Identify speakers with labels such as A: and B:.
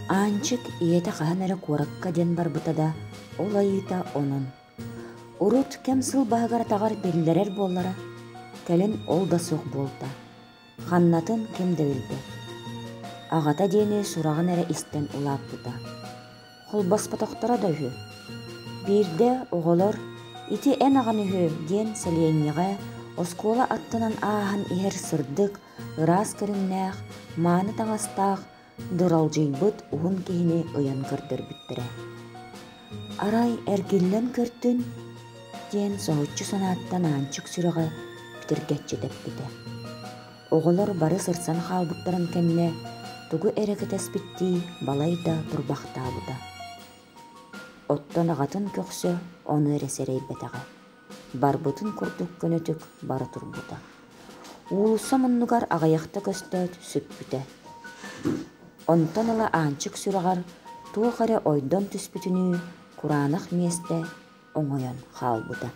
A: Анчык иете хаһан эрэ куоракка ден барбыта да, ол айыта онун. Урут кем сыл баһыгар тағар беллерер боллара, кэлин ол да суох болта. Ханнатын кем да билбе. Агата диэни сураган эрэ истен улааппыта. Холбаспатохтара да үһү. Бирде оҕолор ити эн аган үһү диэн сэлиэнньэҕэ оскуола аттынан ааһан иһэр сырдык, ыраас кырыннаах, мааны таҥастаах, дыралжыйбыт уһун киһини ыйан кырдырбыттара. Арай эргиллэн көртүн диэн соһуччу санааттан аанчык сүрэҕэ бүтэргэччи дэппитэ. Оҕолор бары сырсан хаалбыттарын кэннэ тугу эрэкэтэспиттии балай да турбахтаабыта. Оттон аҕатын көхсө ону эресэрейбэтэҕэ. Барбытын курдук көнөтүк бары турбута. Уулусса муннугар аҕайахта көстөөт сүппүтэ. Онтон ыла аанчык сүрэҕэр туох эрэ ойдон түспүтүнүү кураанах миэстэ оҥойон хаалбыта.